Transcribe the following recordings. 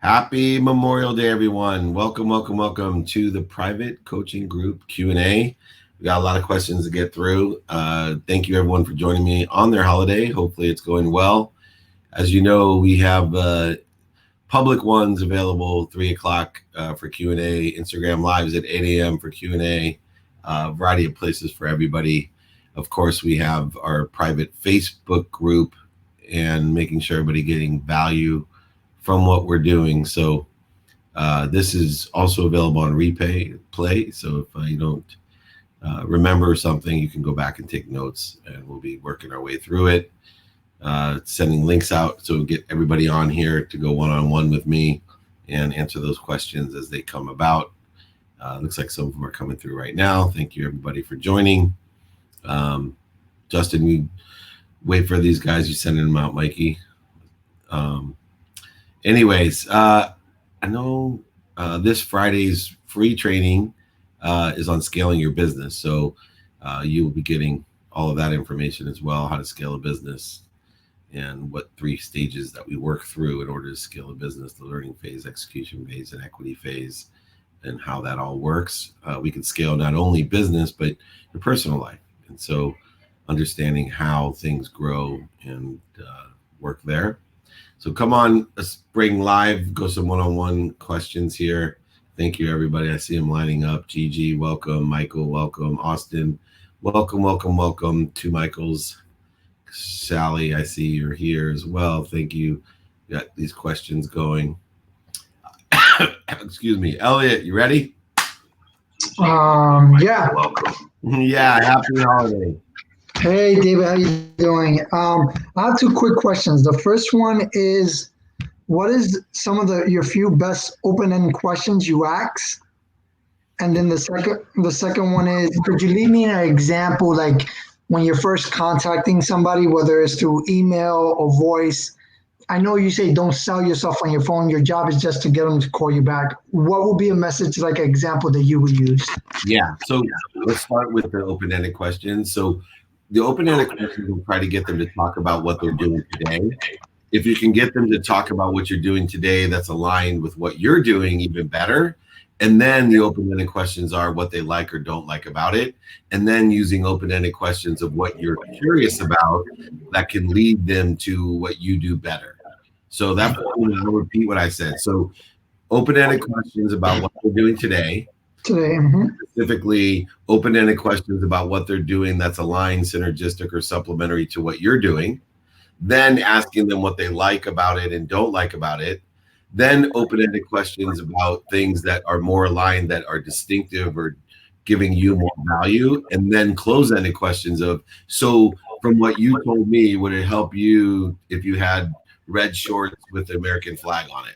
Happy Memorial Day, everyone. Welcome to the private coaching group Q&A. We got a lot of questions to get through. Thank you, everyone, for joining me on their holiday. Hopefully it's going well. As you know, we have public ones available 3 o'clock for Q&A, Instagram Lives at 8 a.m. for Q&A, a variety of places for everybody. Of course, we have our private Facebook group and making sure everybody getting value from what we're doing. So this is also available on replay. So if you don't remember something, you can go back and take notes, and we'll be working our way through it, sending links out so we get everybody on here to go one-on-one with me and answer those questions as they come about. Looks like some of them are coming through right now. Thank you, everybody, for joining. Justin, we wait for these guys. You sending them out, Mikey. Anyways, I know this Friday's free training is on scaling your business. So you will be getting all of that information as well, how to scale a business and what 3 stages that we work through in order to scale a business: the learning phase, execution phase, and equity phase, and how that all works. We can scale not only business, but your personal life. And so understanding how things grow and work there. So come on, let's bring live, go some one-on-one questions here. Thank you, everybody. I see them lining up. Gigi, welcome. Michael, welcome. Austin, welcome. 2 Michaels. Sally, I see you're here as well. Thank you. Got these questions going. Excuse me. Elliot, you ready? Yeah. Welcome. Yeah, happy holiday. Hey, David, how you doing? I have 2 quick questions. The first one is, what is some of your few best open-ended questions you ask? And then the second one is, could you leave me an example, like when you're first contacting somebody, whether it's through email or voice? I know you say don't sell yourself on your phone. Your job is just to get them to call you back. What would be a message, like an example that you would use? Yeah. So let's start with the open-ended questions. So the open-ended questions will try to get them to talk about what they're doing today. If you can get them to talk about what you're doing today that's aligned with what you're doing, even better. And then the open-ended questions are what they like or don't like about it. And then using open-ended questions of what you're curious about that can lead them to what you do better. So that's I'll repeat what I said. So open-ended questions about what they're doing today. Specifically, open-ended questions about what they're doing that's aligned, synergistic, or supplementary to what you're doing. Then asking them what they like about it and don't like about it. Then open-ended questions about things that are more aligned, that are distinctive or giving you more value. And then close-ended questions of, so from what you told me, would it help you if you had red shorts with the American flag on it?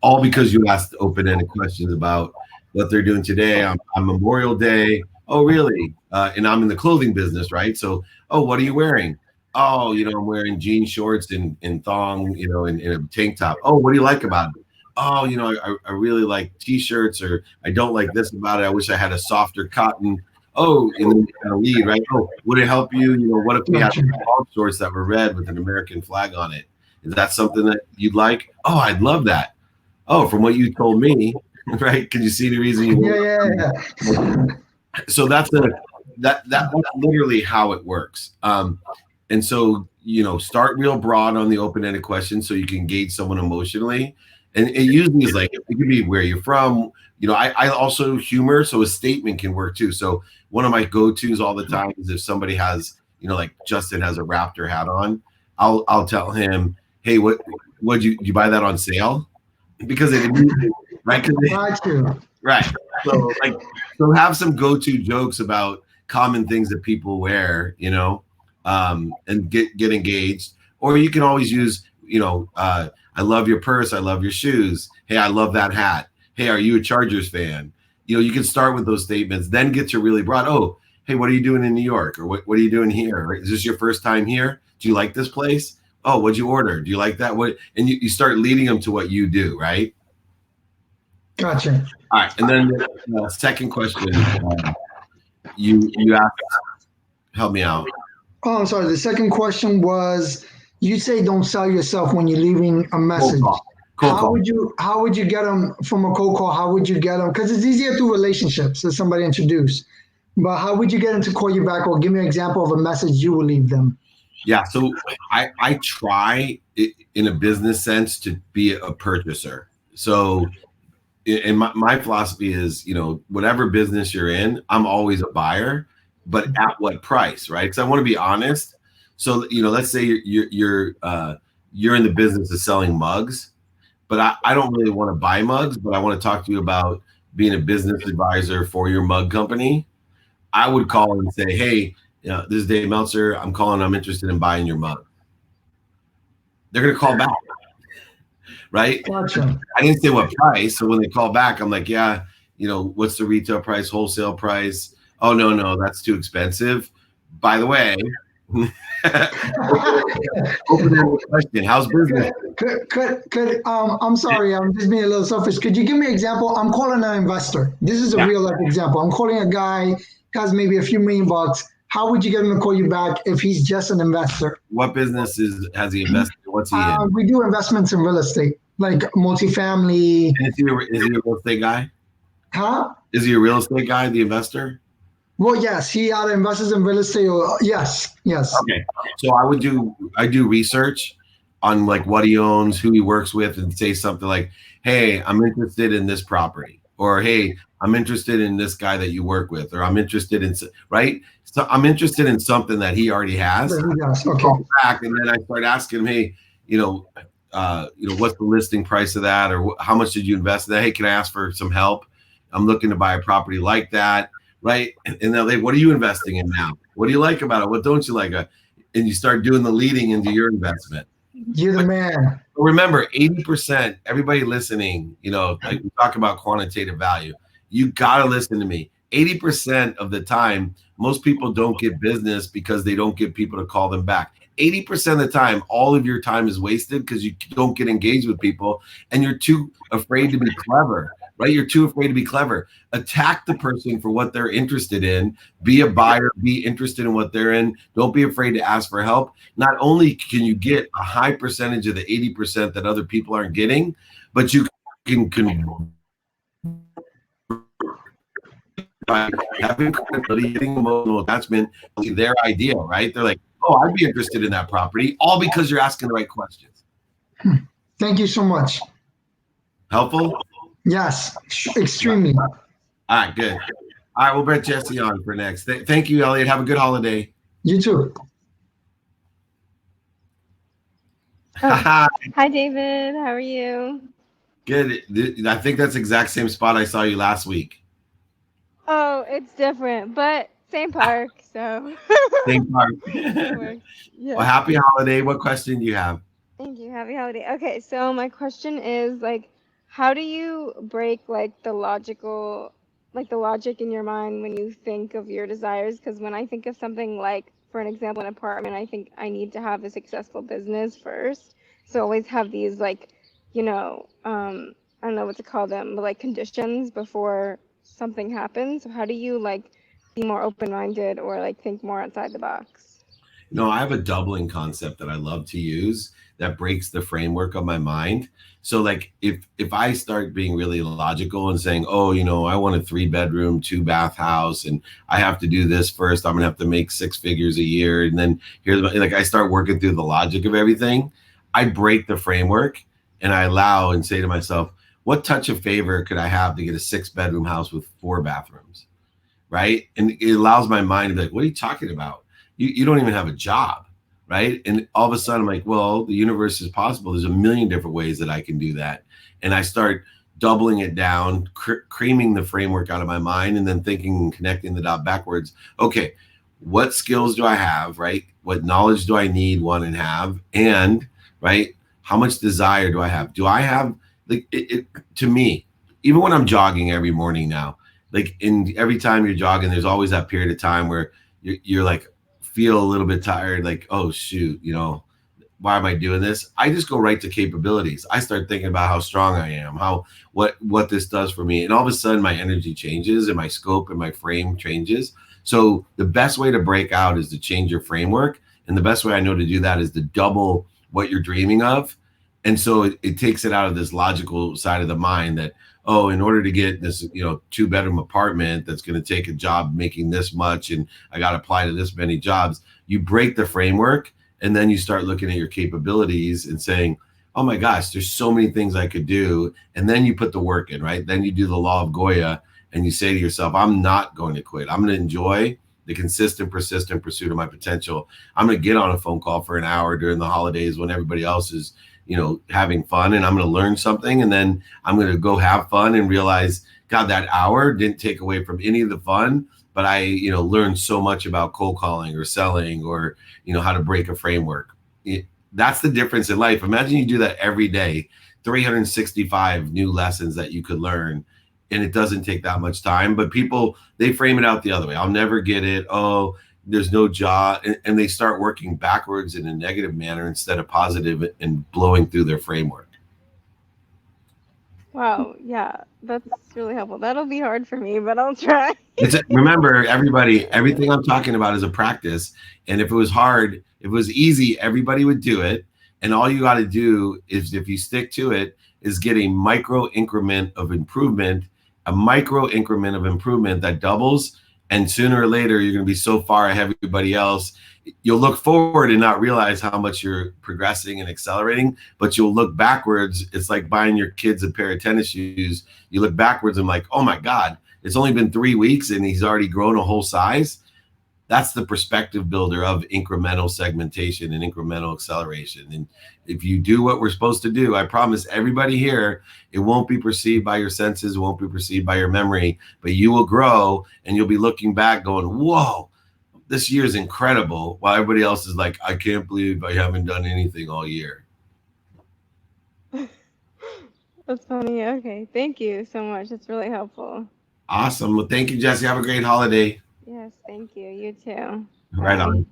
All because you asked open-ended questions about what they're doing today on Memorial Day. Oh, really? And I'm in the clothing business, right? So, oh, what are you wearing? Oh, I'm wearing jean shorts and thong, and a tank top. Oh, what do you like about it? Oh, I really like t-shirts, or I don't like this about it. I wish I had a softer cotton. Oh, and then kind of lead, right? Oh, would it help you? What if we had long shorts that were red with an American flag on it? Is that something that you'd like? Oh, I'd love that. Oh, from what you told me, right? Can you see the reason you Yeah. So that's literally how it works. And so, start real broad on the open-ended question so you can engage someone emotionally. And it usually is like, it could be where you're from. I also humor, so a statement can work too. So one of my go-tos all the time is if somebody has, like Justin has a Raptor hat on, I'll tell him, hey, what'd you buy that on sale? Because it immediately, right? Right. So have some go-to jokes about common things that people wear, and get engaged. Or you can always use, I love your purse. I love your shoes. Hey, I love that hat. Hey, are you a Chargers fan? You can start with those statements, then get to really broad. Oh, hey, what are you doing in New York? Or what are you doing here? Is this your first time here? Do you like this place? Oh, what'd you order? Do you like that? And you start leading them to what you do, right? Gotcha. All right. And then the second question, you asked, help me out. Oh, I'm sorry. The second question was, you say don't sell yourself when you're leaving a message. Cold call. How would you get them from a cold call? How would you get them? Because it's easier through relationships that somebody introduced. But how would you get them to call you back, or give me an example of a message you will leave them? Yeah, so I try in a business sense to be a purchaser. So, and my philosophy is, whatever business you're in, I'm always a buyer, but at what price, right? Because I want to be honest. So, let's say you're in the business of selling mugs, but I don't really want to buy mugs, but I want to talk to you about being a business advisor for your mug company. I would call and say, hey, this is Dave Meltzer. I'm calling. I'm interested in buying your mug. They're going to call back, right? Gotcha. I didn't say what price. So when they call back, I'm like, yeah, what's the retail price, wholesale price? Oh, no, that's too expensive. By the way, open-ended question. How's business? I'm sorry, I'm just being a little selfish. Could you give me an example? I'm calling an investor. This is a real life example. I'm calling a guy who has maybe a few $1 million. How would you get him to call you back if he's just an investor? What business has he invested in? What's he in? We do investments in real estate, like multifamily. Is he a real estate guy? Huh? Is he a real estate guy, the investor? Well, yes, he either invests in real estate or yes. Okay, so I do research on like what he owns, who he works with, and say something like, "Hey, I'm interested in this property," or "Hey, I'm interested in this guy that you work with," or "I'm interested in," right? So I'm interested in something that he already has. Yes. Okay. Back, and then I start asking him, "Hey, what's the listing price of that, or how much did you invest in that? Hey, can I ask for some help? I'm looking to buy a property like that." Right. And they're like, what are you investing in now? What do you like about it? What don't you like? And you start doing the leading into your investment. You're the man. Remember, 80%, everybody listening, like we talk about quantitative value. You got to listen to me. 80% of the time, most people don't get business because they don't get people to call them back. 80% of the time, all of your time is wasted because you don't get engaged with people and you're too afraid to be clever. Right? You're too afraid to be clever. Attack the person for what they're interested in. Be a buyer. Be interested in what they're in. Don't be afraid to ask for help. Not only can you get a high percentage of the 80% that other people aren't getting, but you can by having credibility, getting emotional attachment, their idea, right? They're like, oh, I'd be interested in that property, all because you're asking the right questions. Thank you so much. Helpful? Yes, extremely. All right, good. All right, we'll bring Jesse on for next. Thank you, Elliot. Have a good holiday. You too. Hi, David. How are you? Good. I think that's the exact same spot I saw you last week. Oh, it's different, but same park. So same park. Yeah. Well, happy holiday. What question do you have? Thank you. Happy holiday. Okay, so my question is how do you break the logic in your mind when you think of your desires? Because when I think of something for an example, an apartment, I think I need to have a successful business first. So always have these I don't know what to call them, but conditions before something happens. So how do you be more open-minded or think more outside the box? I have a doubling concept that I love to use that breaks the framework of my mind. So if I start being really logical and saying, oh, I want a 3-bedroom, 2-bath house, and I have to do this first, I'm gonna have to make 6 figures a year, and then here's I start working through the logic of everything. I break the framework and I allow and say to myself, what touch of favor could I have to get a 6-bedroom house with 4 bathrooms? Right? And it allows my mind to be like, what are you talking about? You don't even have a job, right? And all of a sudden I'm like, well, the universe is possible. There's a million different ways that I can do that. And I start doubling it down, creaming the framework out of my mind, and then thinking and connecting the dot backwards. Okay, what skills do I have, right? What knowledge do I need, want, and have? And, right, how much desire do I have? Do I have, to me, even when I'm jogging every morning now, in every time you're jogging, there's always that period of time where you're feel a little bit tired, oh shoot, why am I doing this? I just go right to capabilities. I start thinking about how strong I am, what this does for me. And all of a sudden my energy changes and my scope and my frame changes. So the best way to break out is to change your framework. And the best way I know to do that is to double what you're dreaming of And so it takes it out of this logical side of the mind that, oh, in order to get this, 2-bedroom apartment that's going to take a job making this much, and I got to apply to this many jobs. You break the framework, and then you start looking at your capabilities and saying, oh my gosh, there's so many things I could do. And then you put the work in, right? Then you do the law of Goya, and you say to yourself, I'm not going to quit. I'm going to enjoy the consistent, persistent pursuit of my potential. I'm going to get on a phone call for an hour during the holidays when everybody else is, having fun, and I'm going to learn something. And then I'm going to go have fun and realize, God, that hour didn't take away from any of the fun, but I, learned so much about cold calling or selling or, how to break a framework. That's the difference in life. Imagine you do that every day, 365 new lessons that you could learn. And it doesn't take that much time, but people, they frame it out the other way. I'll never get it. Oh, there's no job. And they start working backwards in a negative manner instead of positive and blowing through their framework. Wow. Yeah, that's really helpful. That'll be hard for me, but I'll try. Remember, everybody, everything I'm talking about is a practice. And if it was hard, if it was easy, everybody would do it. And all you got to do is, if you stick to it, is get a micro increment of improvement, that doubles. And sooner or later, you're going to be so far ahead of everybody else. You'll look forward and not realize how much you're progressing and accelerating, but you'll look backwards. It's like buying your kids a pair of tennis shoes. You look backwards and like, oh my God, it's only been 3 weeks and he's already grown a whole size. That's the perspective builder of incremental segmentation and incremental acceleration. And if you do what we're supposed to do, I promise everybody here, it won't be perceived by your senses, it won't be perceived by your memory, but you will grow and you'll be looking back going, whoa, this year is incredible. While everybody else is like, I can't believe I haven't done anything all year. That's funny. Okay. Thank you so much. It's really helpful. Awesome. Well, thank you, Jesse. Have a great holiday. Yes, thank you. You too. Right Bye. on.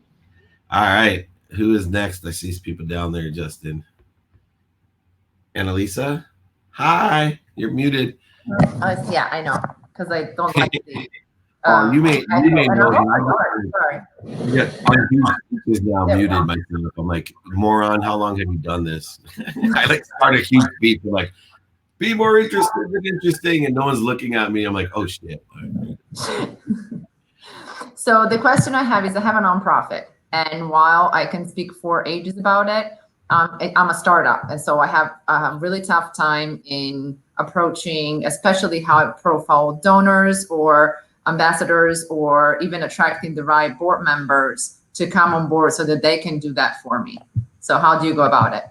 All right. Who is next? I see people down there, Justin. Annalisa? Hi. You're muted. Yeah, I know, because I don't like the. You may know. Sorry. Yeah, is now muted myself. I'm like, moron, how long have you done this? I like start a huge speech. I'm like, be more interesting, and no one's looking at me. I'm like, oh shit. So the question I have is, I have a nonprofit, and while I can speak for ages about it, I'm a startup, and so I have a really tough time in approaching, especially high profile donors or ambassadors, or even attracting the right board members to come on board so that they can do that for me. So how do you go about it?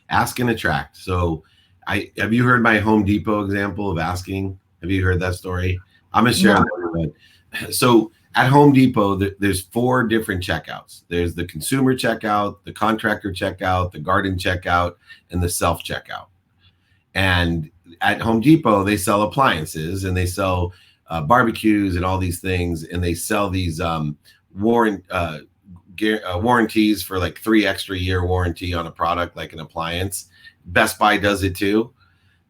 Ask and attract. So have you heard my Home Depot example of asking? Have you heard that story? I'm going to share it. So at Home Depot, there's 4 different checkouts. There's the consumer checkout, the contractor checkout, the garden checkout, and the self checkout. And at Home Depot, they sell appliances and they sell barbecues and all these things. And they sell these warranties for like 3 extra year warranty on a product like an appliance. Best Buy does it too.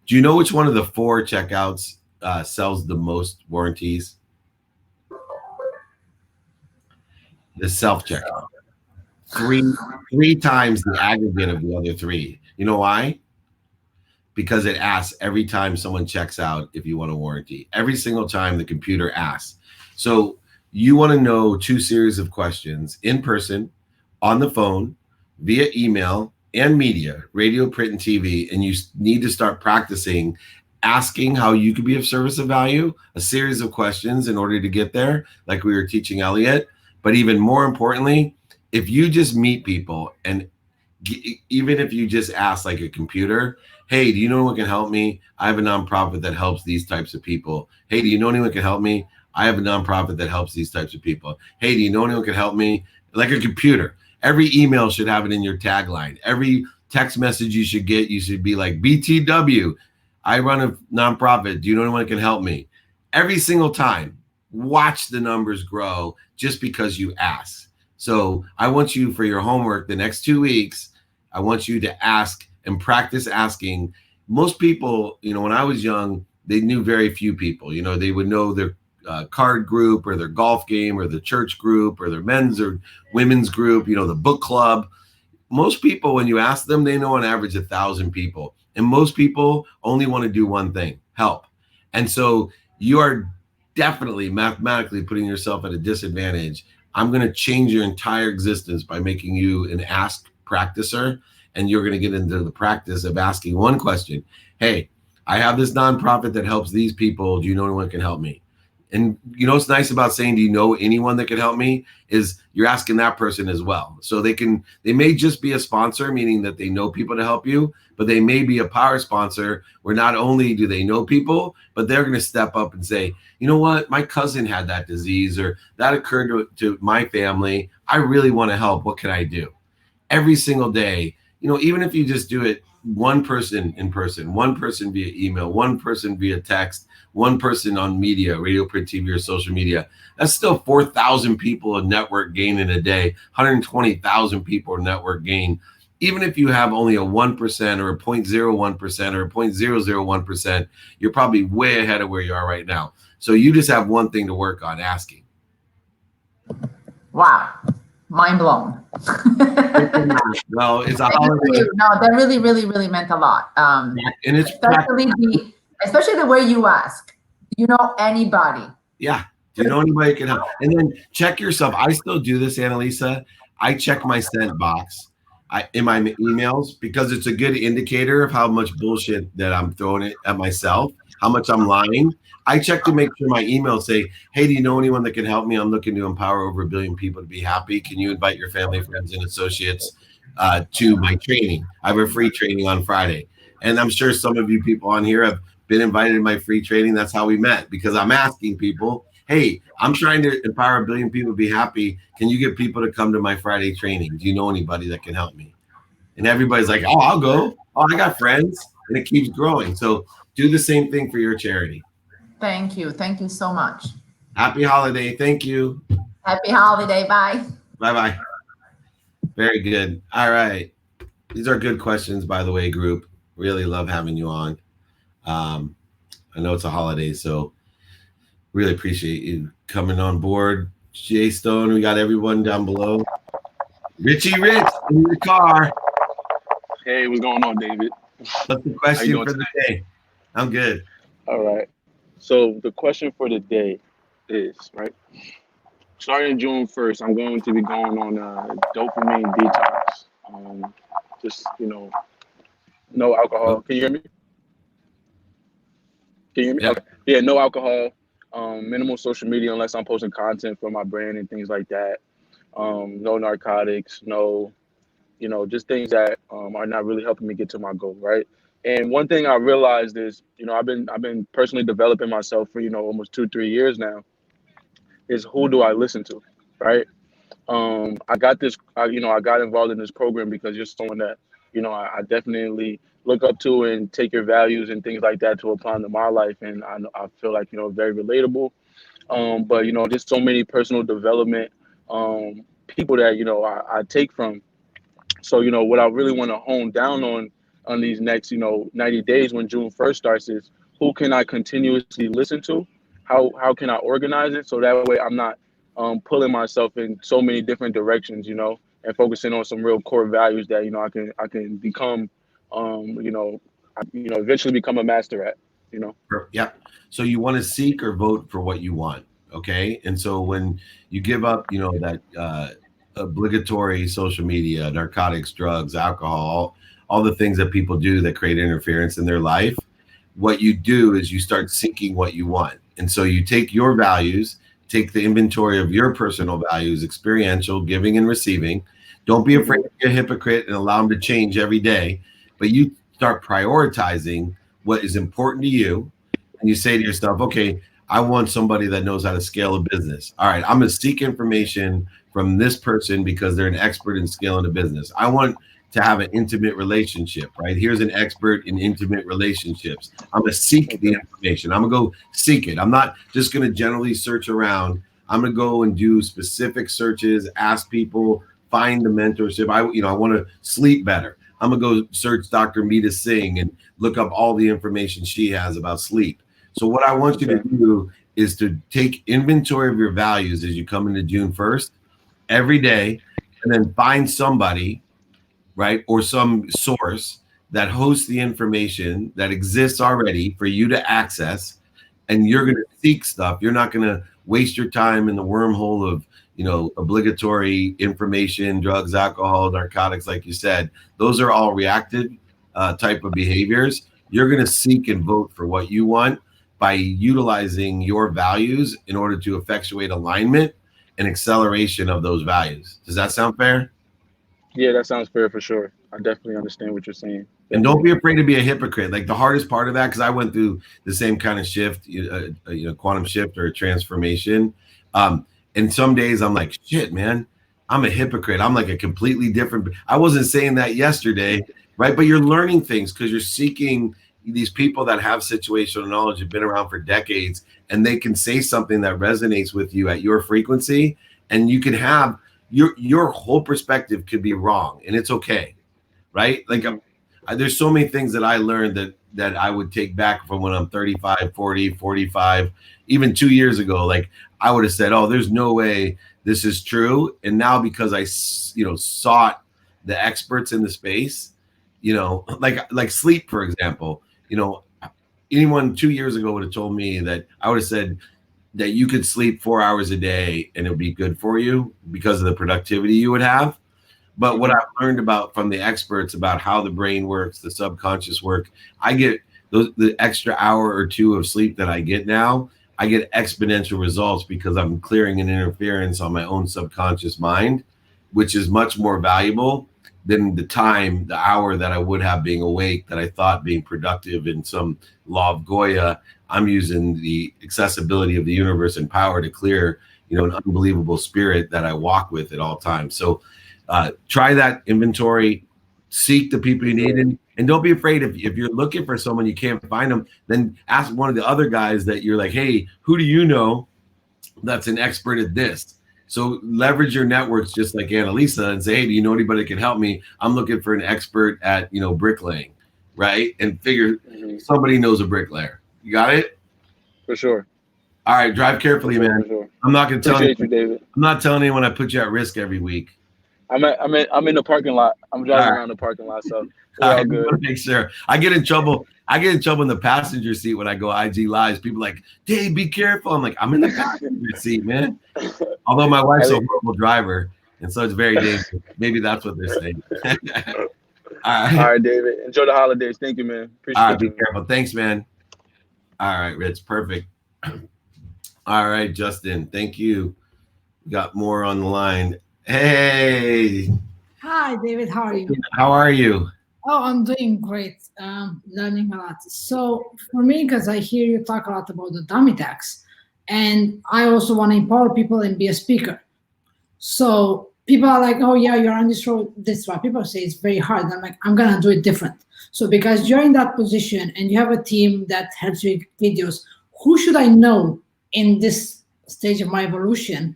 Do you know which one of the 4 checkouts sells the most warranties? The self checkout. Three times the aggregate of the other 3. You know why? Because it asks every time someone checks out if you want a warranty. Every single time the computer asks. So you want to know 2 series of questions in person, on the phone, via email, and media, radio, print, and TV. And you need to start practicing asking how you could be of service of value, a series of questions in order to get there, like we were teaching Elliot. But even more importantly, if you just meet people, and even if you just ask like a computer, hey, do you know anyone can help me? I have a nonprofit that helps these types of people. Hey, do you know anyone can help me? I have a nonprofit that helps these types of people. Hey, do you know anyone can help me? Like a computer. Every email should have it in your tagline. Every text message you should get, you should be like, BTW, I run a nonprofit. Do you know anyone can help me? Every single time, watch the numbers grow just because you ask. So I want you, for your homework the next 2 weeks, I want you to ask and practice asking. Most people, when I was young, they knew very few people. They would know their card group or their golf game or the church group or their men's or women's group, the book club. most people, when you ask them, they know on average 1,000 people. And most people only want to do one thing, help. And so you are definitely mathematically putting yourself at a disadvantage. I'm going to change your entire existence by making you an ask practicer. And you're going to get into the practice of asking one question. Hey, I have this nonprofit that helps these people. Do you know anyone that can help me? And you know what's nice about saying, do you know anyone that can help me, is you're asking that person as well. So they may just be a sponsor, meaning that they know people to help you, but they may be a power sponsor where not only do they know people, but they're going to step up and say, you know what, my cousin had that disease, or that occurred to my family. I really want to help. What can I do? Every single day, you know, even if you just do it one person in person, one person via email, one person via text, one person on media, radio, print, TV, or social media, that's still 4,000 people a network gain in a day, 120,000 people a network gain. Even if you have only a 1% or a 0.01% or a 0.001%, you're probably way ahead of where you are right now. So you just have one thing to work on, asking. Wow. Mind blown. Well, it's a holiday. No, that really, really, really meant a lot. And it's especially the way you ask. Do you know anybody? Yeah. Do you know anybody who can help? And then check yourself. I still do this, Annalisa. I check my sent box in my emails, because it's a good indicator of how much bullshit that I'm throwing at myself, how much I'm lying. I check to make sure my emails say, hey, do you know anyone that can help me? I'm looking to empower over 1 billion people to be happy. Can you invite your family, friends, and associates to my training? I have a free training on Friday. And I'm sure some of you people on here have been invited to my free training. That's how we met, because I'm asking people, hey, I'm trying to empower 1 billion people to be happy. Can you get people to come to my Friday training? Do you know anybody that can help me? And everybody's like, oh, I'll go. Oh, I got friends. And it keeps growing. So do the same thing for your charity. Thank you. Thank you so much. Happy holiday. Thank you. Happy holiday. Bye. Bye-bye. Very good. All right. These are good questions, by the way, group. Really love having you on. I know it's a holiday, so really appreciate you coming on board. Jay Stone, we got everyone down below. Richie Rich in the car. Hey, what's going on, David? What's the question for the day? I'm good. All right. So the question for the day is, right, starting June 1st, I'm going to be going on a dopamine detox. Just, no alcohol. Can you hear me? Can you hear me? Yeah. Okay. Yeah, no alcohol, minimal social media unless I'm posting content for my brand and things like that. No narcotics, no, just things that are not really helping me get to my goal, right? And one thing I realized is, I've been personally developing myself for, almost 2-3 years now, is who do I listen to, right? I got involved in this program because you're someone that, I definitely look up to and take your values and things like that to apply into my life. And I feel like, very relatable. But, just so many personal development people that, I take from. So, what I really want to hone down on these next, 90 days when June 1st starts is who can I continuously listen to? How can I organize it? So that way I'm not pulling myself in so many different directions, and focusing on some real core values that, I can become, eventually become a master at, Yeah. So you want to seek or vote for what you want. Okay. And so when you give up, that obligatory social media, narcotics, drugs, alcohol, all the things that people do that create interference in their life, what you do is you start seeking what you want. And so you take your values, take the inventory of your personal values, experiential, giving and receiving. Don't be afraid to be a hypocrite and allow them to change every day, but you start prioritizing what is important to you. And you say to yourself, okay, I want somebody that knows how to scale a business. All right, I'm going to seek information from this person because they're an expert in scaling a business. I want to have an intimate relationship, right? Here's an expert in intimate relationships. I'm going to seek the information. I'm going to go seek it. I'm not just going to generally search around. I'm going to go and do specific searches, ask people, find the mentorship. I want to sleep better. I'm going to go search Dr. Meeta Singh and look up all the information she has about sleep. So what I want you to do is to take inventory of your values as you come into June 1st every day, and then find somebody right? Or some source that hosts the information that exists already for you to access, and you're going to seek stuff. You're not going to waste your time in the wormhole of, obligatory information, drugs, alcohol, narcotics, like you said. Those are all reactive type of behaviors. You're going to seek and vote for what you want by utilizing your values in order to effectuate alignment and acceleration of those values. Does that sound fair? Yeah, that sounds fair for sure. I definitely understand what you're saying. And don't be afraid to be a hypocrite. Like the hardest part of that, because I went through the same kind of shift, quantum shift or transformation. And some days I'm like, shit, man, I'm a hypocrite. I'm like a completely different. I wasn't saying that yesterday, right? But you're learning things because you're seeking these people that have situational knowledge, have been around for decades, and they can say something that resonates with you at your frequency, and you can have your whole perspective could be wrong, and it's okay, right? Like there's so many things that I learned that I would take back from when I'm 35, 40, 45, even 2 years ago. Like I would have said, oh, there's no way this is true. And now because I, sought the experts in the space, like sleep, for example, anyone 2 years ago would have told me that I would have said that you could sleep 4 hours a day and it would be good for you because of the productivity you would have. But what I've learned from the experts about how the brain works, the subconscious work, I get the extra hour or two of sleep that I get now, I get exponential results because I'm clearing an interference on my own subconscious mind, which is much more valuable than the hour that I would have being awake, that I thought being productive in some law of Goya. I'm using the accessibility of the universe and power to clear, an unbelievable spirit that I walk with at all times. So try that inventory, seek the people you need, and don't be afraid if you're looking for someone, you can't find them, then ask one of the other guys that you're like, hey, who do you know that's an expert at this? So leverage your networks just like Annalisa and say, hey, do you know anybody that can help me? I'm looking for an expert at, bricklaying, right? And figure somebody knows a bricklayer. You got it? For sure. All right, drive carefully, man. Sure. I'm not going to tell you, David. I'm not telling anyone I put you at risk every week. I'm in the parking lot. I'm driving around the parking lot, so all good. Make sure. I get in trouble in the passenger seat when I go IG lives. People are like, Dave, be careful. I'm like, I'm in the passenger seat, man. Although my wife's a horrible driver, and so it's very dangerous. Maybe that's what they're saying. All right, David. Enjoy the holidays. Thank you, man. Appreciate it. Be careful. Thanks, man. All right, Rich. Perfect. All right, Justin. Thank you. We got more on the line. Hey. Hi, David. How are you? How are you? Oh, I'm doing great. Learning a lot. So for me, because I hear you talk a lot about the dummy tax, and I also want to empower people and be a speaker. So people are like, oh yeah, you're on this road. This is what people say. It's very hard. I'm like, I'm gonna do it different. So because you're in that position and you have a team that helps you with videos, who should I know in this stage of my evolution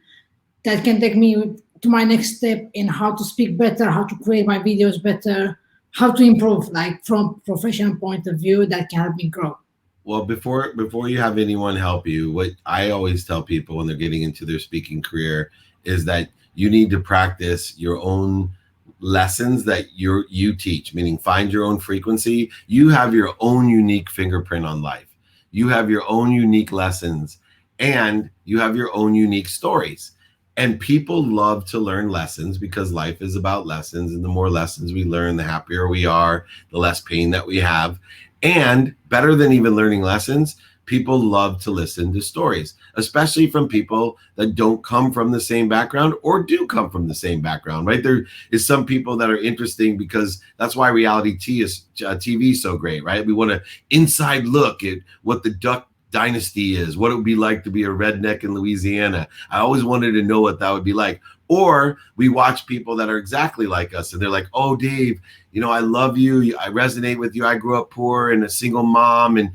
that can take me to my next step in how to speak better, how to create my videos better, how to improve, like from professional point of view, that can help me grow? Well, before you have anyone help you, what I always tell people when they're getting into their speaking career is that you need to practice your own lessons that you teach, meaning find your own frequency. You have your own unique fingerprint on life. You have your own unique lessons, and you have your own unique stories. And people love to learn lessons because life is about lessons. And the more lessons we learn, the happier we are, the less pain that we have. And better than even learning lessons, people love to listen to stories, especially from people that don't come from the same background or do come from the same background, right? There is some people that are interesting because that's why reality TV is so great, right? We want an inside look at what the Duck Dynasty is, what it would be like to be a redneck in Louisiana. I always wanted to know what that would be like. Or we watch people that are exactly like us and they're like, oh, Dave, I love you. I resonate with you. I grew up poor and a single mom and,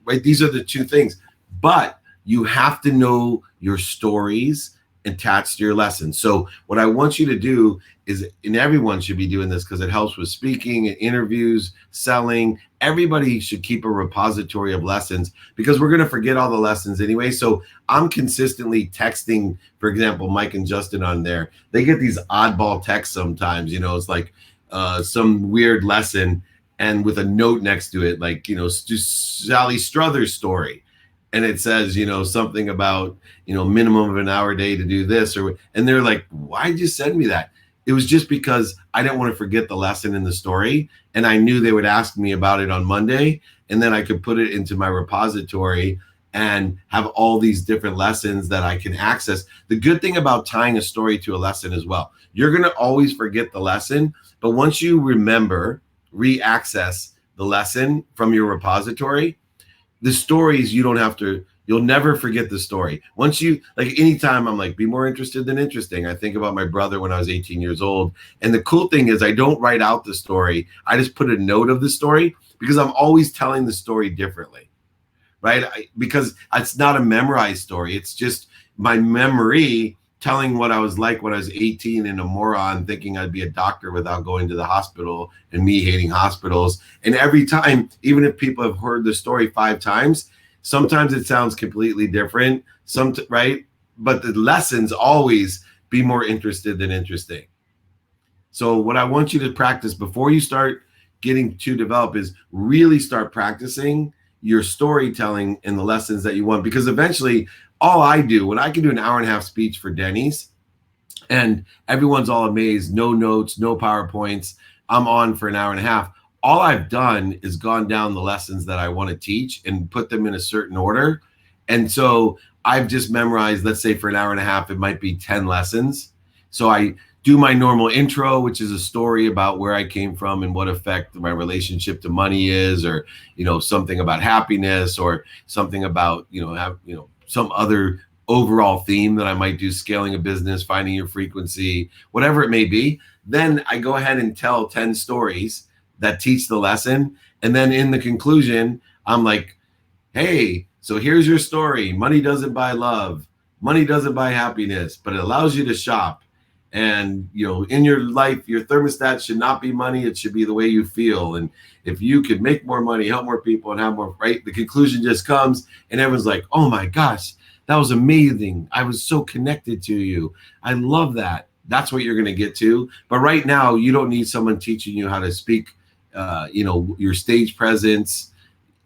right? These are the two things. But you have to know your stories attached to your lessons. So what I want you to do is, and everyone should be doing this because it helps with speaking and interviews, selling. Everybody should keep a repository of lessons because we're going to forget all the lessons anyway. So I'm consistently texting, for example, Mike and Justin on there. They get these oddball texts sometimes, it's like, some weird lesson and with a note next to it, like, Sally Struthers' story. And it says, something about, minimum of an hour a day to do this, and they're like, why'd you send me that? It was just because I didn't want to forget the lesson in the story. And I knew they would ask me about it on Monday, and then I could put it into my repository and have all these different lessons that I can access. The good thing about tying a story to a lesson as well, you're going to always forget the lesson, but once you remember, re-access the lesson from your repository, the stories you'll never forget the story. Once you, like, anytime I'm like, be more interested than interesting, I think about my brother when I was 18 years old. And the cool thing is I don't write out the story. I just put a note of the story because I'm always telling the story differently, right? Because it's not a memorized story. It's just my memory telling what I was like when I was 18 and a moron thinking I'd be a doctor without going to the hospital and me hating hospitals. And every time, even if people have heard the story 5 times, sometimes it sounds completely different, right? But the lessons always be more interested than interesting. So what I want you to practice before you start getting to develop is really start practicing your storytelling and the lessons that you want. Because eventually, all I do, when I can do an hour-and-a-half speech for Denny's and everyone's all amazed, no notes, no PowerPoints, I'm on for an hour and a half. All I've done is gone down the lessons that I want to teach and put them in a certain order. And so I've just memorized, let's say for an hour and a half, it might be 10 lessons. So I do my normal intro, which is a story about where I came from and what effect my relationship to money is, or, something about happiness, or something about, some other overall theme that I might do, scaling a business, finding your frequency, whatever it may be. Then I go ahead and tell 10 stories that teach the lesson. And then in the conclusion, I'm like, hey, so here's your story. Money doesn't buy love. Money doesn't buy happiness, but it allows you to shop. And, in your life, your thermostat should not be money. It should be the way you feel. And if you could make more money, help more people, and have more, right? The conclusion just comes and everyone's like, oh my gosh, that was amazing. I was so connected to you. I love that. That's what you're going to get to. But right now, you don't need someone teaching you how to speak, your stage presence.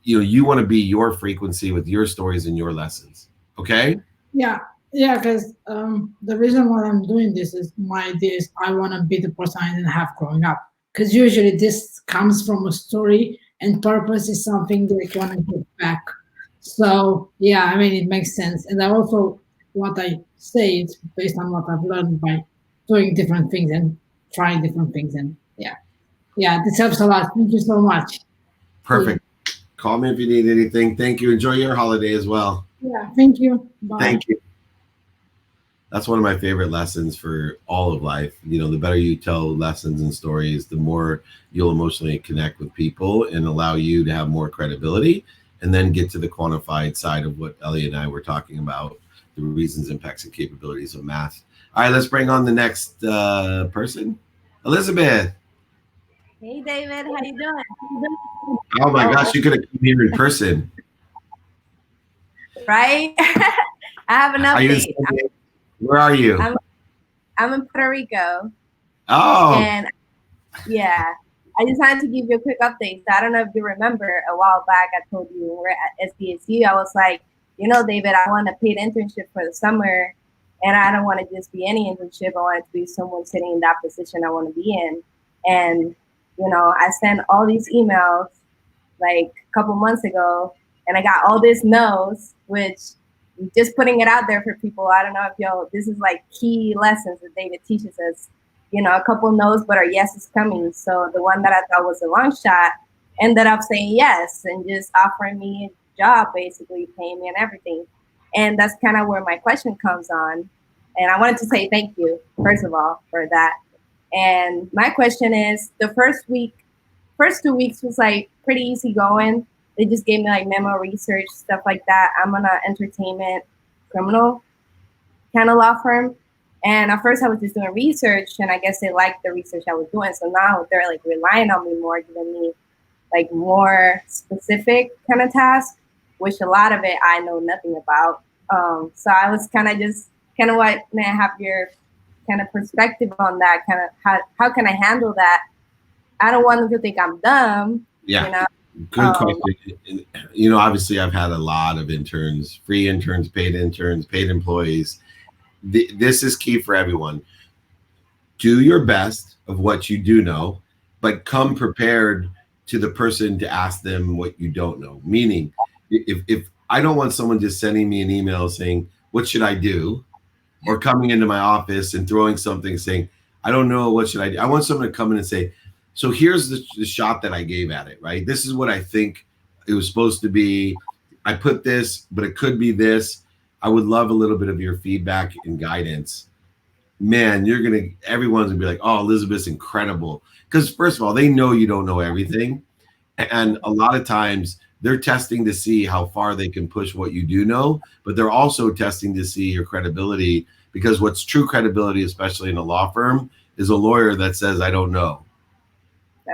You want to be your frequency with your stories and your lessons. Okay? Yeah, because the reason why I'm doing this is my idea is I want to be the person I didn't have growing up. Because usually this comes from a story, and purpose is something that I want to give back. So yeah, it makes sense. And I also, what I say is based on what I've learned by doing different things and trying different things. And yeah, this helps a lot. Thank you so much. Perfect. Call me if you need anything. Thank you. Enjoy your holiday as well. Yeah, thank you. Bye. Thank you. That's one of my favorite lessons for all of life. The better you tell lessons and stories, the more you'll emotionally connect with people and allow you to have more credibility, and then get to the quantified side of what Ellie and I were talking about, the reasons, impacts, and capabilities of math. All right, let's bring on the next person. Elizabeth. Hey, David, how you doing? Oh my gosh, you could have come here in person. Right? I have an update. Where are you? I'm in Puerto Rico. Oh. And yeah, I just wanted to give you a quick update. So I don't know if you remember a while back, I told you when we were at SDSU, I was like, David, I want a paid internship for the summer. And I don't want to just be any internship. I want it to be someone sitting in that position I want to be in. And, I sent all these emails like a couple months ago, and I got all this no's, which just putting it out there for people. I don't know if this is like key lessons that David teaches us, a couple no's, but our yes is coming. So the one that I thought was a long shot ended up saying yes and just offering me a job, basically paying me and everything. And that's kind of where my question comes on. And I wanted to say thank you, first of all, for that. And my question is, the first 2 weeks was like pretty easy going. They just gave me like memo research, stuff like that. I'm on an entertainment criminal kind of law firm. And at first I was just doing research, and I guess they liked the research I was doing. So now they're like relying on me more, giving me like more specific kind of tasks, which a lot of it I know nothing about. So I was kind of what, may I have your kind of perspective on that, kind of how can I handle that I don't want them to think I'm dumb. Yeah. You know? Good question. You know, obviously I've had a lot of interns, free interns, paid employees. This is key for everyone. Do your best of what you do know, but come prepared to the person to ask them what you don't know. Meaning, if I don't want someone just sending me an email saying, what should I do? Or coming into my office and throwing something saying, I don't know, what should I do? I want someone to come in and say, so here's the shot that I gave at it, right? This is what I think it was supposed to be. I put this, but it could be this. I would love a little bit of your feedback and guidance. Man, everyone's gonna be like, oh, Elizabeth's incredible. Because first of all, they know you don't know everything. And a lot of times they're testing to see how far they can push what you do know, but they're also testing to see your credibility, because what's true credibility, especially in a law firm, is a lawyer that says, I don't know.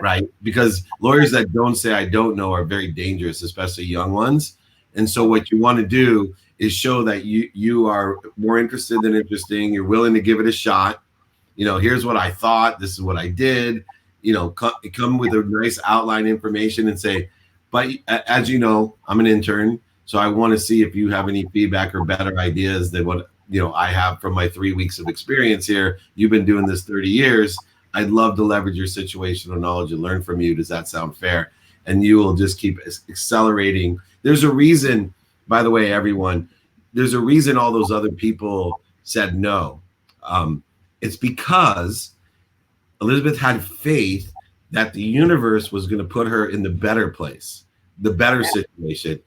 Right? Because lawyers that don't say I don't know are very dangerous, especially young ones. And so what you want to do is show that you are more interested than interesting. You're willing to give it a shot. You know, here's what I thought. This is what I did. You know, come with a nice outline information and say, but as you know, I'm an intern, so I want to see if you have any feedback or better ideas than what, you know, I have from my 3 weeks of experience here. You've been doing this 30 years. I'd love to leverage your situational knowledge and learn from you. Does that sound fair? And you will just keep accelerating. There's a reason, by the way, everyone, there's a reason all those other people said no. It's because Elizabeth had faith that the universe was going to put her in the better place, the better situation,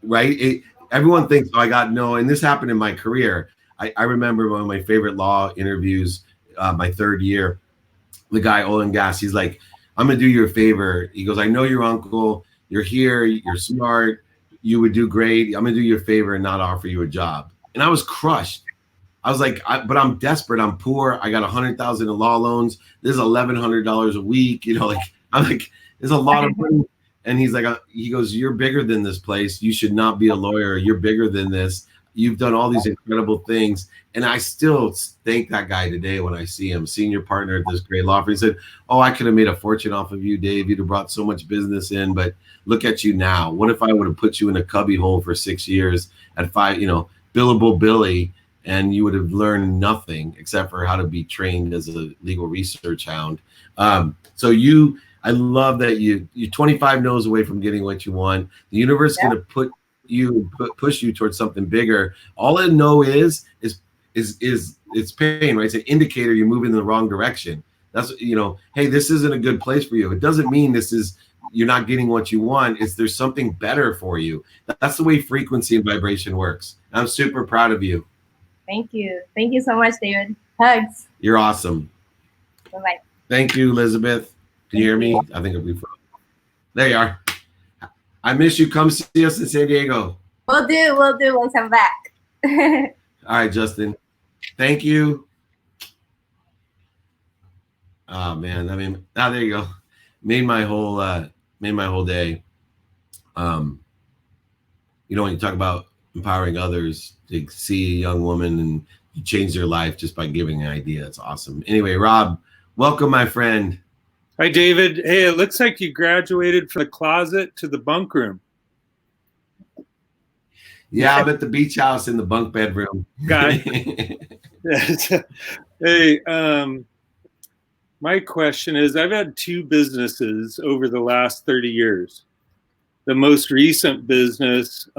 right? Everyone thinks, oh, I got no. And this happened in my career. I remember one of my favorite law interviews, my third year. The guy, oil and gas, he's like, I'm going to do you a favor. He goes, I know your uncle. You're here. You're smart. You would do great. I'm going to do you a favor and not offer you a job. And I was crushed. I was like, but I'm desperate. I'm poor. I got $100,000 in law loans. This is $1,100 a week. You know, like, I'm like, there's a lot of money. And he's like, he goes, you're bigger than this place. You should not be a lawyer. You're bigger than this. You've done all these incredible things. And I still thank that guy today when I see him, senior partner at this great law firm. He said, oh, I could have made a fortune off of you, Dave. You'd have brought so much business in, but look at you now. What if I would have put you in a cubby hole for 6 years at billable Billy, and you would have learned nothing except for how to be trained as a legal research hound. I love that you're 25 no's away from getting what you want. The universe is going to push you towards something bigger. All a no is it's pain, right? It's an indicator you're moving in the wrong direction. That's, hey, this isn't a good place for you. It doesn't mean you're not getting what you want. There's something better for you. That's the way frequency and vibration works. I'm super proud of you. Thank you. Thank you so much, David. Hugs. You're awesome. Bye-bye. Thank you, Elizabeth. Can you hear me? I think it'll be fun. There you are. I miss you. Come see us in San Diego. We'll do once I'm back. All right, Justin. Thank you. Oh man, there you go. Made my whole day. When you talk about empowering others to see a young woman and you change their life just by giving an idea. It's awesome. Anyway, Rob, welcome, my friend. Hi, David. Hey, it looks like you graduated from the closet to the bunk room. Yeah, I'm at the beach house in the bunk bedroom. Got it. Hey, my question is, I've had 2 businesses over the last 30 years. The most recent business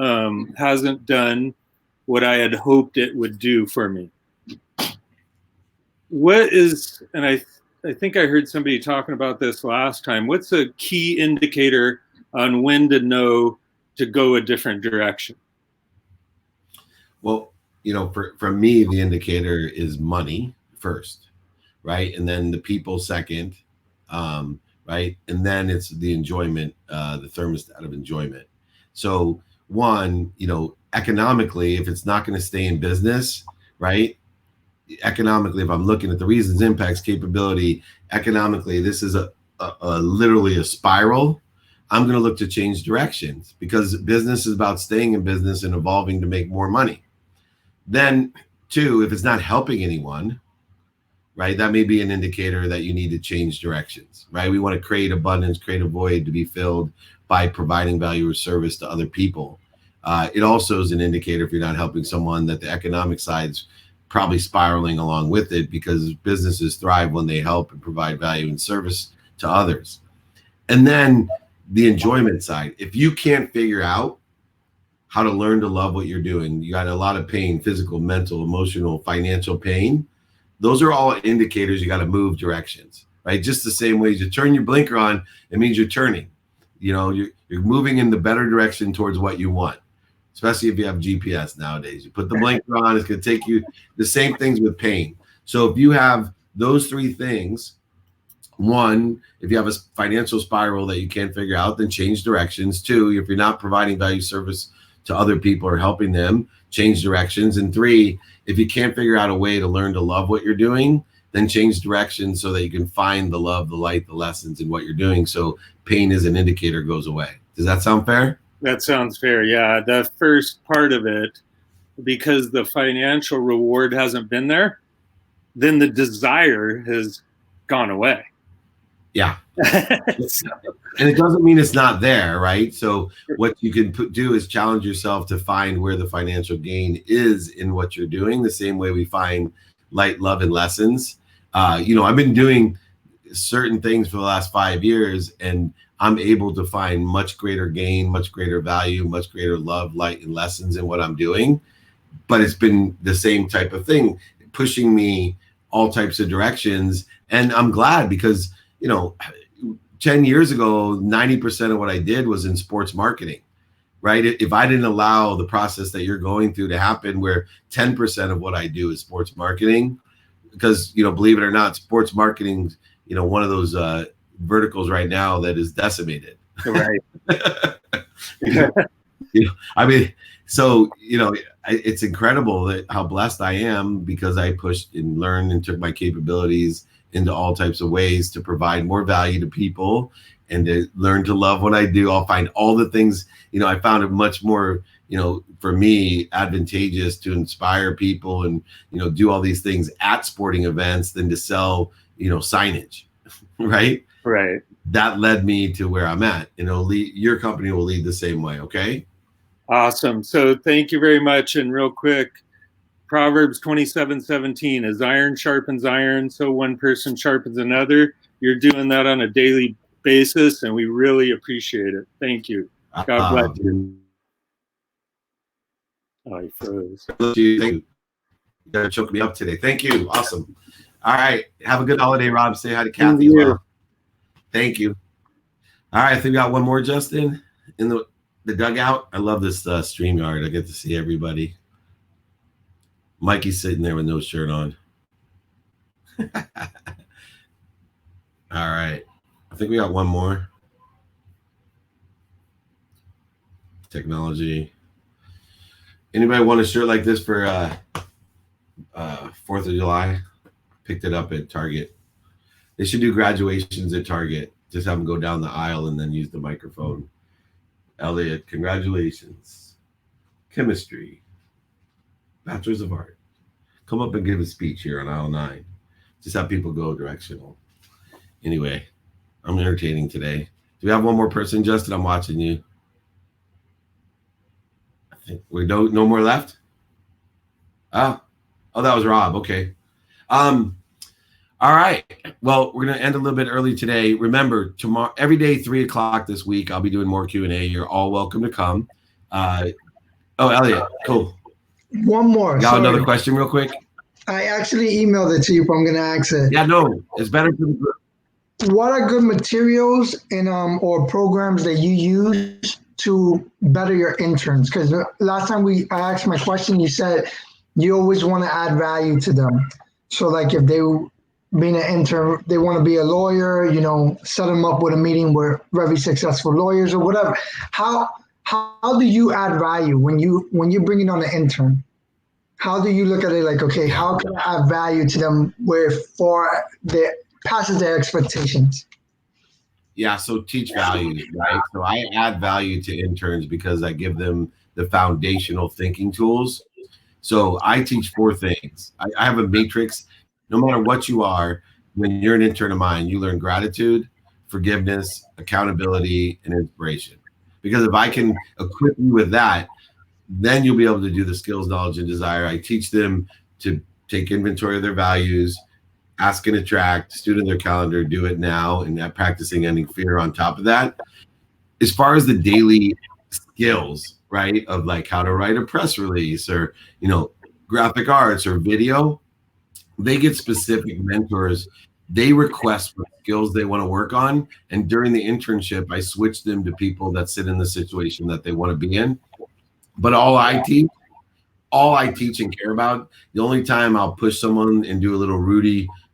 hasn't done what I had hoped it would do for me. And I think I heard somebody talking about this last time. What's a key indicator on when to know to go a different direction? Well, for me, the indicator is money first, right? And then the people second, right? And then it's the enjoyment, the thermostat of enjoyment. So one, economically, if it's not going to stay in business, right? Economically, if I'm looking at the reasons, impacts, capability, economically, this is literally a spiral. I'm going to look to change directions because business is about staying in business and evolving to make more money. Then 2, if it's not helping anyone, right? That may be an indicator that you need to change directions, right? We want to create abundance, create a void to be filled by providing value or service to other people. It also is an indicator, if you're not helping someone, that the economic side's probably spiraling along with it, because businesses thrive when they help and provide value and service to others. And then the enjoyment side. If you can't figure out how to learn to love what you're doing, you got a lot of pain, physical, mental, emotional, financial pain. Those are all indicators you got to move directions, right? Just the same way as you turn your blinker on, it means you're turning. You know, you're moving in the better direction towards what you want, especially if you have GPS nowadays. You put the blinker on, it's going to take you the same things with pain. So if you have those three things, one, if you have a financial spiral that you can't figure out, then change directions. Two, if you're not providing value service to other people or helping them, change directions. And three, if you can't figure out a way to learn to love what you're doing, then change directions so that you can find the love, the light, the lessons in what you're doing. So pain as an indicator goes away. Does that sound fair? That sounds fair. Yeah. The first part of it, because the financial reward hasn't been there, then the desire has gone away. Yeah. And it doesn't mean it's not there, right? So what you can do is challenge yourself to find where the financial gain is in what you're doing, the same way we find light, love, and lessons. You know, I've been doing certain things for the last 5 years, and I'm able to find much greater gain, much greater value, much greater love, light, and lessons in what I'm doing. But it's been the same type of thing, pushing me all types of directions. And I'm glad, because, you know, 10 years ago, 90% of what I did was in sports marketing, right? If I didn't allow the process that you're going through to happen, where 10% of what I do is sports marketing, because, you know, believe it or not, sports marketing, you know, one of those verticals right now that is decimated. Right. You know, I mean, so, you know, it's incredible that how blessed I am, because I pushed and learned and took my capabilities into all types of ways to provide more value to people and to learn to love what I do. I'll find all the things, you know, I found it much more, you know, for me, advantageous to inspire people and, you know, do all these things at sporting events than to sell, you know, signage, right? Right. That led me to where I'm at. You know, your company will lead the same way. Okay. Awesome. So thank you very much. And real quick, Proverbs 27:17, as iron sharpens iron, so one person sharpens another. You're doing that on a daily basis, and we really appreciate it. Thank you. God bless you. Oh, he froze. Thank you. You gotta choke me up today. Thank you. Awesome. All right. Have a good holiday, Rob. Say hi to Kathy as well. Thank you. All right. I think we got one more, Justin, in the dugout. I love this StreamYard. I get to see everybody. Mikey's sitting there with no shirt on. All right. I think we got one more. Technology. Anybody want a shirt like this for 4th of July? Picked it up at Target. They should do graduations at Target. Just have them go down the aisle and then use the microphone. Elliot, congratulations. Chemistry. Bachelor's of Art. Come up and give a speech here on aisle 9. Just have people go directional. Anyway, I'm entertaining today. Do we have one more person, Justin? I'm watching you. I think we don't. No more left. Oh, that was Rob. Okay. All right. Well, we're gonna end a little bit early today. Remember, tomorrow, every day, 3 o'clock this week, I'll be doing more Q&A. You're all welcome to come. Elliot, cool. One more. Got another question real quick? I actually emailed it to you, but I'm going to ask it. Yeah, no, it's better for the group. What are good materials and or programs that you use to better your interns? Because last time I asked my question, you said you always want to add value to them. So like if they being an intern, they want to be a lawyer, you know, set them up with a meeting with very successful lawyers or whatever. How do you add value when you're bringing on an intern? How do you look at it like, okay, how can I add value to them where for the passes their expectations? Yeah, so teach value, right? So I add value to interns because I give them the foundational thinking tools. So I teach 4 things. I have a matrix. no matter what you are, when you're an intern of mine, you learn gratitude, forgiveness, accountability, and inspiration. Because if I can equip you with that, then you'll be able to do the skills, knowledge, and desire. I teach them to take inventory of their values, ask and attract, student their calendar, do it now, and practicing ending fear on top of that. As far as the daily skills, right, of like how to write a press release or, you know, graphic arts or video, they get specific mentors. They request what skills they want to work on. And during the internship, I switch them to people that sit in the situation that they want to be in. But all I teach and care about, the only time I'll push someone and do a little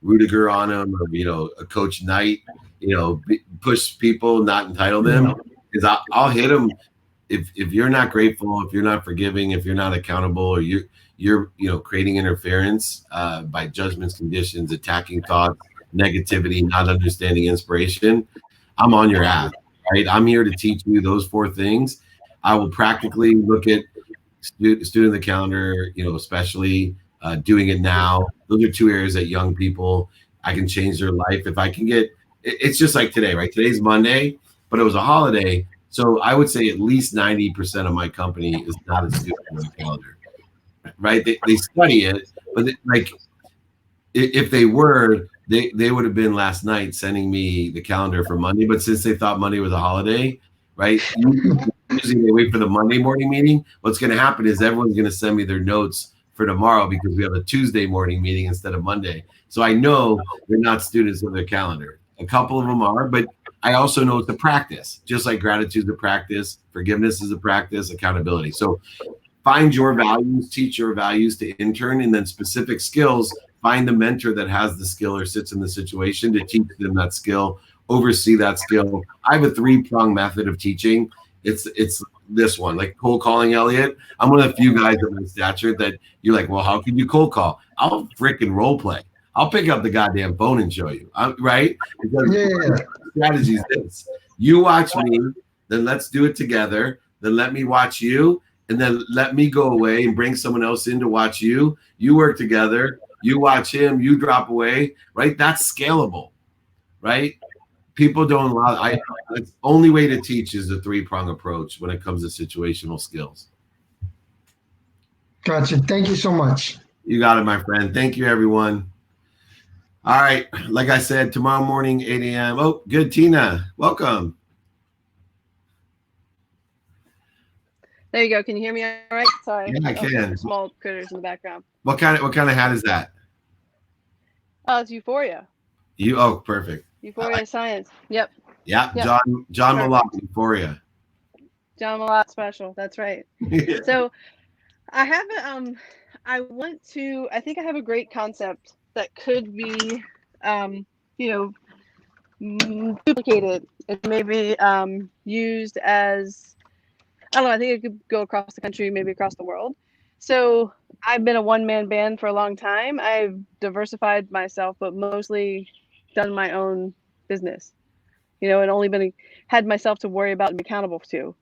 Rudiger on them, or, you know, a Coach Knight, you know, push people, not entitle them, is I'll hit them. If you're not grateful, if you're not forgiving, if you're not accountable, or you're you know, creating interference by judgments, conditions, attacking thoughts, negativity, not understanding inspiration, I'm on your ass, right? I'm here to teach you those 4 things. I will practically look at student the calendar, you know, especially doing it now. Those are 2 areas that young people, I can change their life. If I can get, it's just like today, right? Today's Monday, but it was a holiday. So I would say at least 90% of my company is not a student on the calendar, right? They study it, but like if they were, they would have been last night sending me the calendar for Monday. But since they thought Monday was a holiday, right? Usually they wait for the Monday morning meeting. What's going to happen is everyone's going to send me their notes for tomorrow because we have a Tuesday morning meeting instead of Monday. So I know they're not students of their calendar. A couple of them are, but I also know it's a practice, just like gratitude is a practice, forgiveness is a practice, accountability. So find your values, teach your values to intern, and then specific skills, find the mentor that has the skill or sits in the situation to teach them that skill, oversee that skill. I have a 3-pronged method of teaching. It's this one, like cold calling, Elliot. I'm one of the few guys of my stature that you're like, well, how can you cold call? I'll freaking role play. I'll pick up the goddamn phone and show you, right? Because strategy is this. You watch me, then let's do it together. Then let me watch you, and then let me go away and bring someone else in to watch you. You work together. You watch him. You drop away, right? That's scalable, right? People don't allow. The only way to teach is a 3-prong approach when it comes to situational skills. Gotcha. Thank you so much. You got it, my friend. Thank you, everyone. All right. Like I said, tomorrow morning, 8 a.m. Oh, good, Tina. Welcome. There you go. Can you hear me all right? Sorry. Yeah, I can. Small critters in the background. What kind of hat is that? Oh, it's Euphoria. Oh, perfect. Euphoria Science. Yep. Yeah, Yep. John Malott, Euphoria. John Malott special. That's right. So I have I think I have a great concept that could be duplicated and maybe used as, I don't know, I think it could go across the country, maybe across the world. So I've been a one-man band for a long time. I've diversified myself, but mostly done my own business, and only had myself to worry about and be accountable to.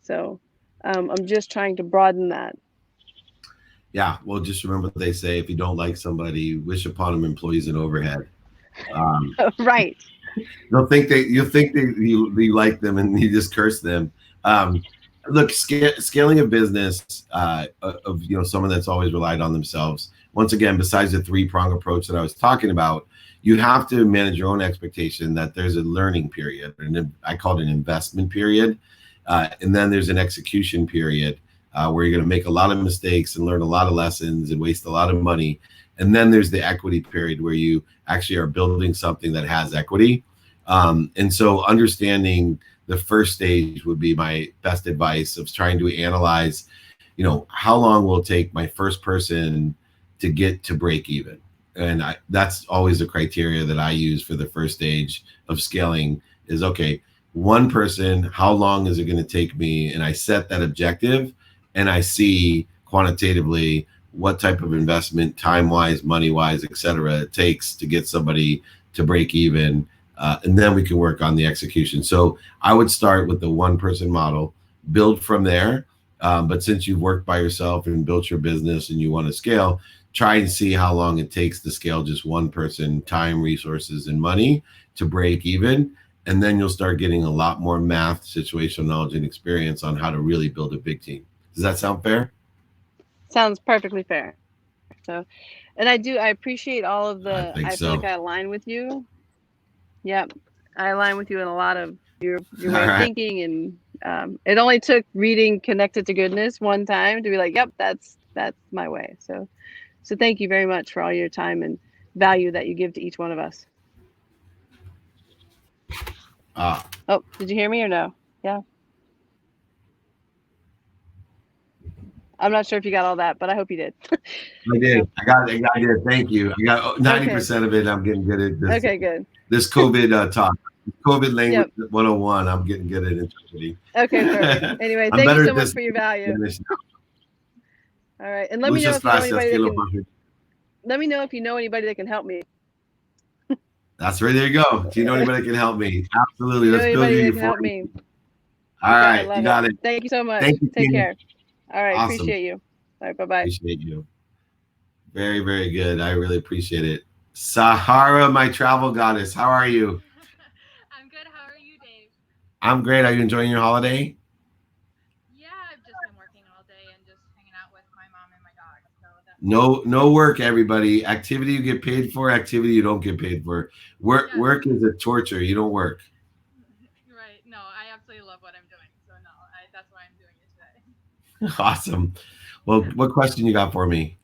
So I'm just trying to broaden that. Yeah, well, just remember what they say: if you don't like somebody, wish upon them employees and overhead. Right. You'll think you like them, and you just curse them. Look, scaling a business of someone that's always relied on themselves. Once again, besides the 3-prong approach that I was talking about, you have to manage your own expectation that there's a learning period, and I call it an investment period, and then there's an execution period where you're going to make a lot of mistakes and learn a lot of lessons and waste a lot of money, and then there's the equity period where you actually are building something that has equity, and so understanding the first stage would be my best advice of trying to analyze, how long will it take my first person to get to break even? And that's always the criteria that I use for the first stage of scaling is, okay, one person, how long is it going to take me? And I set that objective and I see quantitatively what type of investment, time-wise, money-wise, et cetera, it takes to get somebody to break even. And then we can work on the execution. So I would start with the 1-person model, build from there. But since you've worked by yourself and built your business and you want to scale, try and see how long it takes to scale just one person, time, resources, and money to break even. And then you'll start getting a lot more math, situational knowledge, and experience on how to really build a big team. Does that sound fair? Sounds perfectly fair. So, and I appreciate all of the, I feel like I align with you. Yep. I align with you in a lot of your way of thinking. And it only took reading Connected to Goodness one time to be like, yep, that's my way. So thank you very much for all your time and value that you give to each one of us. Oh, did you hear me or no? Yeah. I'm not sure if you got all that, but I hope you did. I did. I got it. I did. Thank you. I got 90% of it. I'm getting good at this. Okay, good. This COVID talk, COVID language 101. I'm getting good at interpreting. Okay, perfect. Anyway, thank you so much for your value. All right, and let me know if you know anybody that can. Let me know if you know anybody that can help me. That's right. There you go. Do you know anybody that can help me? Absolutely. Let's build you. Help me. All right, you got it. Thank you so much. Thank you, Take care. All right, awesome. Appreciate you. All right, bye-bye. Appreciate you. Very, very good. I really appreciate it. Sahara, my travel goddess, how are you? I'm good. How are you, Dave? I'm great. Are you enjoying your holiday? Yeah, I've just been working all day and just hanging out with my mom and my dog. So No work, everybody. Activity you get paid for, activity you don't get paid for. Work is a torture. You don't work. Right. No, I absolutely love what I'm doing. So no, that's why I'm doing it today. Awesome. Well, what question you got for me?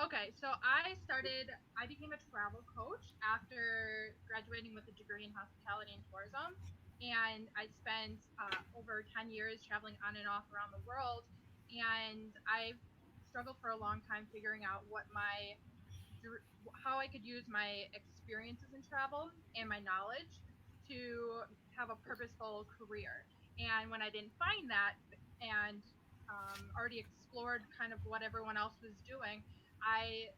Okay, so I became a travel coach after graduating with a degree in hospitality and tourism, and I spent over 10 years traveling on and off around the world, and I've struggled for a long time figuring out how I could use my experiences in travel and my knowledge to have a purposeful career. And when I didn't find that and already explored kind of what everyone else was doing, I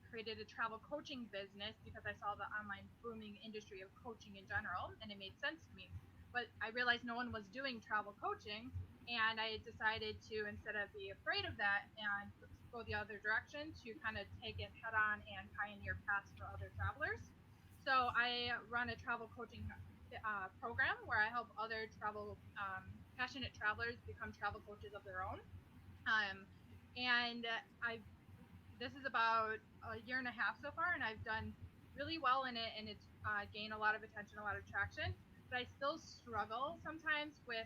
created a travel coaching business because I saw the online booming industry of coaching in general, and it made sense to me. But I realized no one was doing travel coaching, and I decided to, instead of be afraid of that and go the other direction, to kind of take it head on and pioneer paths for other travelers. So I run a travel coaching program where I help other passionate travelers become travel coaches of their own. This is about a year and a half so far, and I've done really well in it, and it's gained a lot of attention, a lot of traction. But I still struggle sometimes with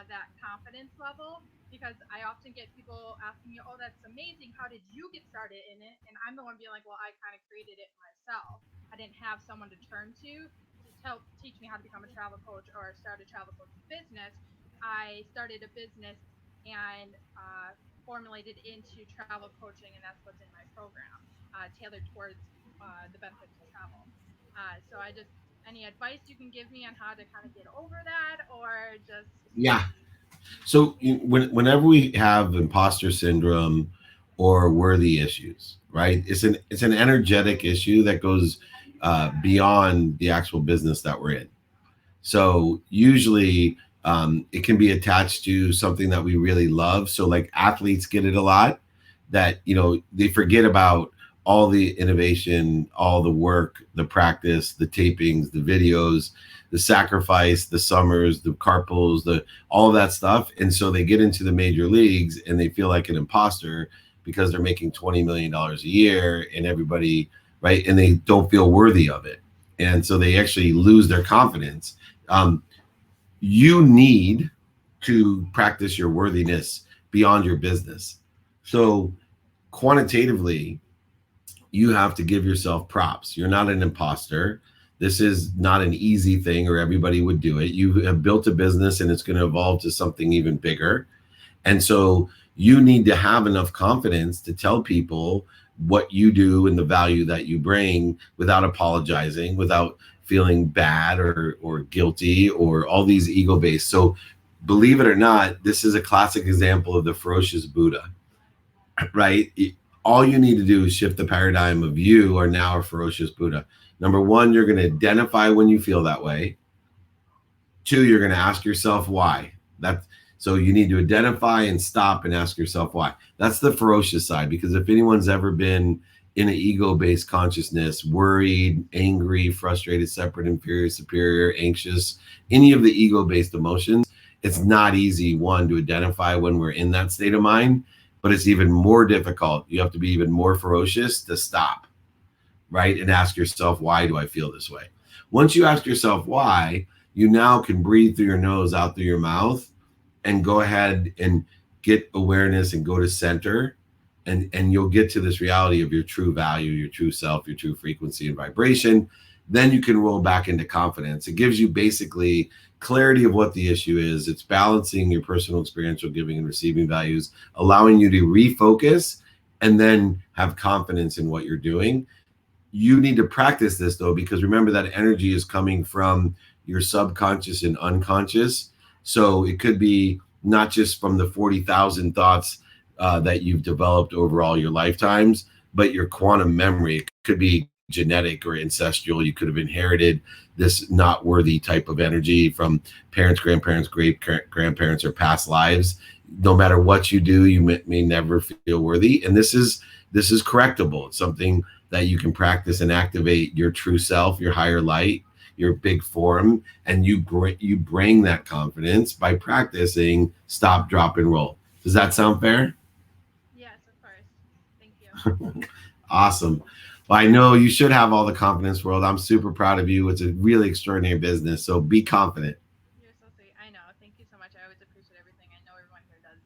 that confidence level, because I often get people asking me, "Oh, that's amazing. How did you get started in it?" And I'm the one being like, "Well, I kind of created it myself. I didn't have someone to turn to help teach me how to become a travel coach or start a travel coach business. I started a business and formulated into travel coaching, and that's what's in my program, tailored towards the benefits of travel. So any advice you can give me on how to kind of get over that, or just So whenever we have imposter syndrome or worthy issues, right? It's an energetic issue that goes beyond the actual business that we're in. So usually it can be attached to something that we really love. So like athletes get it a lot, that, they forget about all the innovation, all the work, the practice, the tapings, the videos, the sacrifice, the summers, the carpools, all of that stuff. And so they get into the major leagues and they feel like an imposter because they're making $20 million a year and everybody, right? And they don't feel worthy of it. And so they actually lose their confidence. You need to practice your worthiness beyond your business. So quantitatively, you have to give yourself props. You're not an imposter. This is not an easy thing or everybody would do it. You have built a business and it's going to evolve to something even bigger. And so you need to have enough confidence to tell people what you do and the value that you bring without apologizing, without feeling bad or guilty or all these ego-based. So believe it or not, this is a classic example of the ferocious Buddha, right? All you need to do is shift the paradigm of you are now a ferocious Buddha. Number one, you're going to identify when you feel that way. Two, you're going to ask yourself why. So you need to identify and stop and ask yourself why. That's the ferocious side, because if anyone's ever been in an ego-based consciousness, worried, angry, frustrated, separate, inferior, superior, anxious, any of the ego-based emotions, it's not easy, one, to identify when we're in that state of mind, but it's even more difficult. You have to be even more ferocious to stop, right? And ask yourself, why do I feel this way? Once you ask yourself why, you now can breathe through your nose, out through your mouth, and go ahead and get awareness and go to center. And you'll get to this reality of your true value, your true self, your true frequency and vibration. Then you can roll back into confidence. It gives you basically clarity of what the issue is. It's balancing your personal, experiential, giving and receiving values, allowing you to refocus and then have confidence in what you're doing. You need to practice this though, because remember that energy is coming from your subconscious and unconscious. So it could be not just from the 40,000 thoughts that you've developed over all your lifetimes, but your quantum memory. It could be genetic or ancestral. You could have inherited this not worthy type of energy from parents, grandparents, great grandparents, or past lives. No matter what you do, you may never feel worthy. And this is correctable. It's something that you can practice and activate your true self, your higher light, your big form, and you bring that confidence by practicing stop, drop, and roll. Does that sound fair? Yes, of course. Thank you. Awesome. Well, I know you should have all the confidence world. I'm super proud of you. It's a really extraordinary business. So be confident. You're so sweet. I know. Thank you so much. I always appreciate everything. I know everyone here does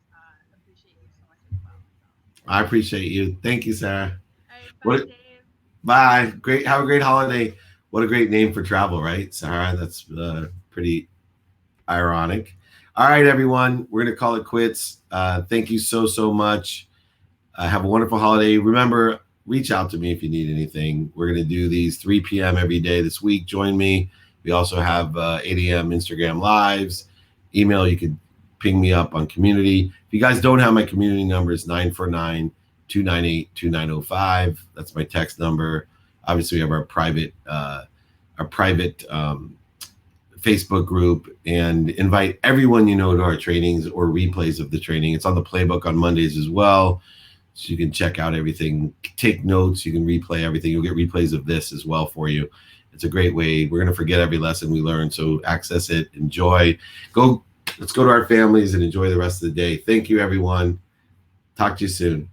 appreciate you so much as well. So. I appreciate you. Thank you, Sarah. All right, bye, Dave. Bye. Great. Have a great holiday. What a great name for travel, right, Sarah? That's pretty ironic. All right, everyone. We're going to call it quits. Thank you so much. Have a wonderful holiday. Remember, reach out to me if you need anything. We're going to do these 3 p.m. every day this week. Join me. We also have 8 a.m. Instagram lives. Email, you could ping me up on community. If you guys don't have my community number, it's 949-298-2905. That's my text number. Obviously, we have our private Facebook group, and invite everyone you know to our trainings or replays of the training. It's on the Playbook on Mondays as well. So you can check out everything, take notes, you can replay everything. You'll get replays of this as well for you. It's a great way. We're going to forget every lesson we learned, so access it, enjoy. Let's go to our families and enjoy the rest of the day. Thank you, everyone. Talk to you soon.